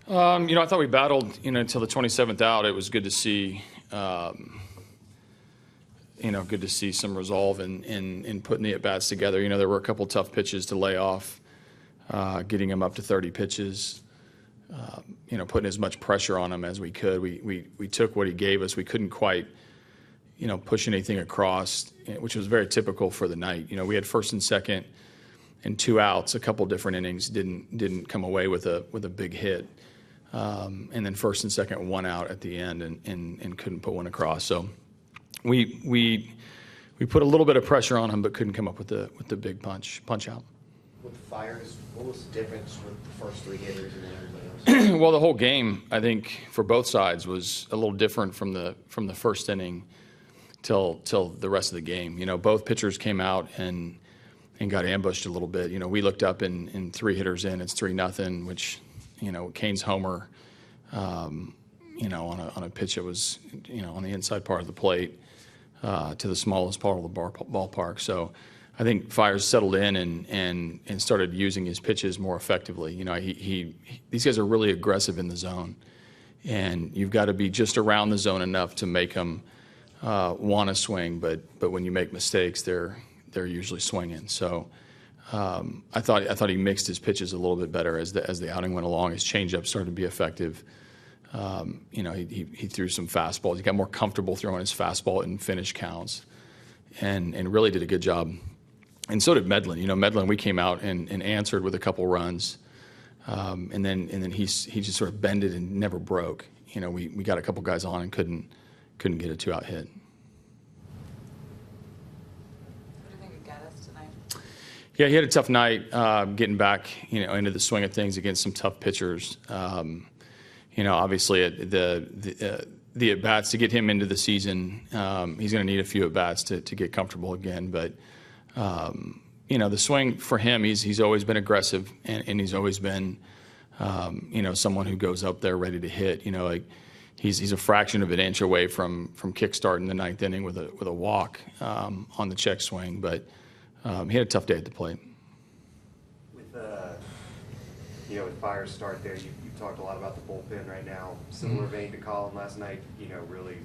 I thought we battled, until the 27th out. It was good to see, good to see some resolve in putting the at-bats together. There were a couple tough pitches to lay off, getting him up to 30 pitches, putting as much pressure on him as we could. We took what he gave us. We couldn't quite, push anything across, which was very typical for the night. We had first and second and 2 outs, a couple different innings, didn't come away with a big hit. And then first and second, 1 out at the end, and couldn't put one across. So we put a little bit of pressure on him, but couldn't come up with the big punch out. With Fiers, what was the difference with the first 3 hitters and then everybody else? Well, the whole game, I think, for both sides was a little different from the first inning till the rest of the game. Both pitchers came out and got ambushed a little bit. We looked up in 3 hitters in, it's 3-0, which. Kane's homer, on a pitch that was, on the inside part of the plate to the smallest part of the ballpark. So I think Fiers settled in and started using his pitches more effectively. These guys are really aggressive in the zone, and you've got to be just around the zone enough to make them want to swing. But when you make mistakes, they're usually swinging. So. I thought he mixed his pitches a little bit better as the outing went along. His changeup started to be effective. He threw some fastballs. He got more comfortable throwing his fastball in finish counts, and really did a good job. And so did Medlin. Medlin, we came out and answered with a couple runs, and then he just sort of bended and never broke. We got a couple guys on and couldn't get a 2-out hit. Yeah, he had a tough night getting back, into the swing of things against some tough pitchers. Obviously the at bats to get him into the season, he's going to need a few at bats to get comfortable again. But the swing for him, he's always been aggressive, and he's always been someone who goes up there ready to hit. He's a fraction of an inch away from kickstart in the 9th inning with a walk on the check swing, but. He had a tough day at the plate. With Fiers' start there, you talked a lot about the bullpen right now. Similar vein to Colin last night, really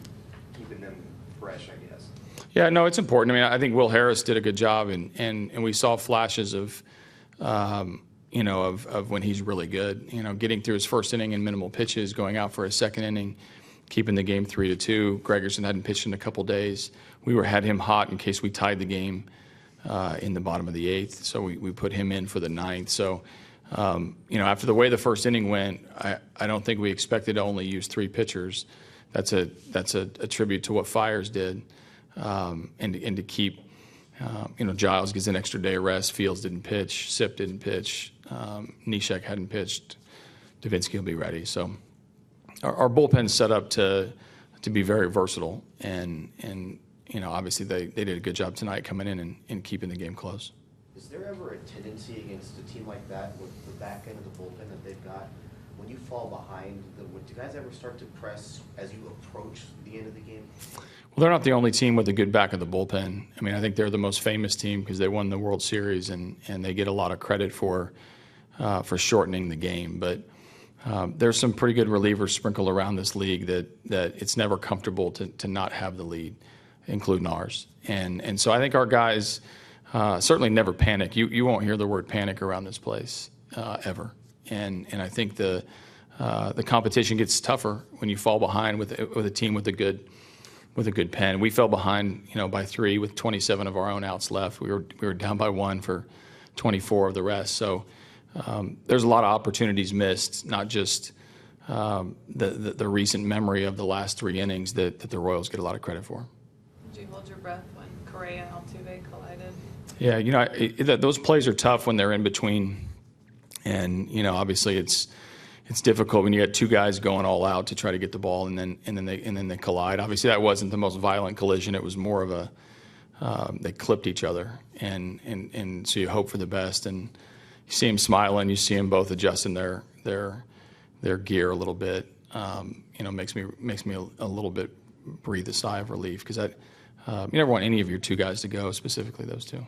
keeping them fresh, I guess. Yeah, no, it's important. I think Will Harris did a good job, and we saw flashes of when he's really good. Getting through his first inning in minimal pitches, going out for his second inning, keeping the game 3-2. Gregerson hadn't pitched in a couple days. We had him hot in case we tied the game. In the bottom of the 8th, so we put him in for the 9th. So, after the way the first inning went, I don't think we expected to only use 3 pitchers. That's a tribute to what Fiers did, and to keep, Giles gets an extra day of rest. Fields didn't pitch, Sip didn't pitch, Neshek hadn't pitched. Davinsky will be ready. So, our bullpen's set up to be very versatile, and obviously they did a good job tonight coming in and keeping the game close. Is there ever a tendency against a team like that with the back end of the bullpen that they've got, when you fall behind, do you guys ever start to press as you approach the end of the game? Well, they're not the only team with a good back of the bullpen. I think they're the most famous team because they won the World Series, and they get a lot of credit for shortening the game. But there's some pretty good relievers sprinkled around this league that it's never comfortable to not have the lead, including ours. And so I think our guys certainly never panic. You won't hear the word panic around this place ever. And I think the competition gets tougher when you fall behind with a team with a good pen. We fell behind, by 3 with 27 of our own outs left. We were down by 1 for 24 of the rest. So there's a lot of opportunities missed, not just the recent memory of the last 3 innings that the Royals get a lot of credit for. Did you hold your breath when Correa and Altuve collided? Yeah, those plays are tough when they're in between, and obviously it's difficult when you got 2 guys going all out to try to get the ball, and then they collide. Obviously, that wasn't the most violent collision. It was more of they clipped each other, and so you hope for the best, and you see them smiling, you see them both adjusting their gear a little bit. Makes me a little bit breathe a sigh of relief, because you never want any of your 2 guys to go, specifically those 2.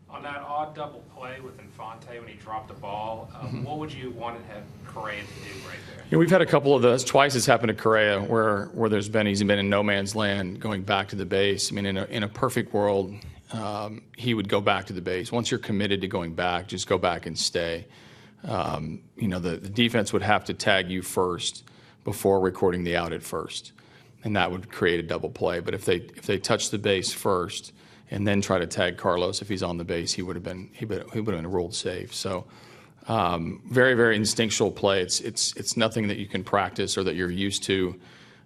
On that odd double play with Infante when he dropped the ball, what would you want to have Correa to do right there? Yeah, we've had a couple of those. Twice it's happened to Correa where he's been in no man's land going back to the base. I mean, in a perfect world, he would go back to the base. Once you're committed to going back, just go back and stay. The defense would have to tag you first before recording the out at first, and that would create a double play. But if they touch the base first and then try to tag Carlos if he's on the base, he would have been ruled safe. So very, very instinctual play. It's nothing that you can practice or that you're used to.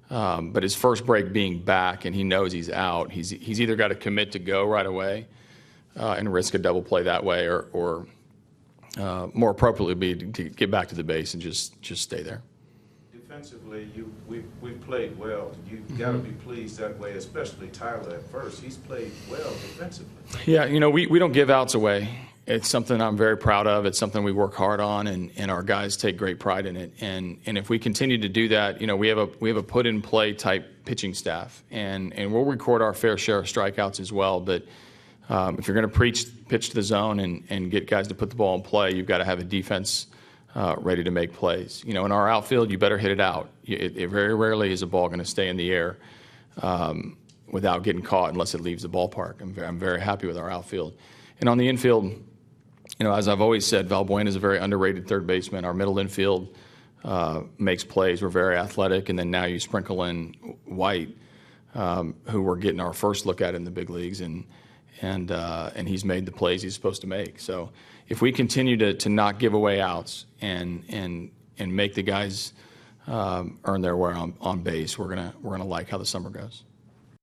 But his first break being back and he knows he's out, he's either got to commit to go right away and risk a double play that way, or more appropriately be to get back to the base and just stay there. Defensively, we've played well. You've got to be pleased that way, especially Tyler at first. He's played well defensively. Yeah, we don't give outs away. It's something I'm very proud of. It's something we work hard on, and our guys take great pride in it. And if we continue to do that, we have a put in play type pitching staff, and we'll record our fair share of strikeouts as well. But if you're going to pitch to the zone and get guys to put the ball in play, you've got to have a defense ready to make plays. In our outfield, you better hit it out. It very rarely is a ball going to stay in the air without getting caught unless it leaves the ballpark. I'm very happy with our outfield. And on the infield, as I've always said, Valbuena is a very underrated third baseman. Our middle infield makes plays. We're very athletic. And then now you sprinkle in White, who we're getting our first look at in the big leagues, and he's made the plays he's supposed to make. So if we continue to not give away outs and make the guys earn their wear on base, we're gonna like how the summer goes.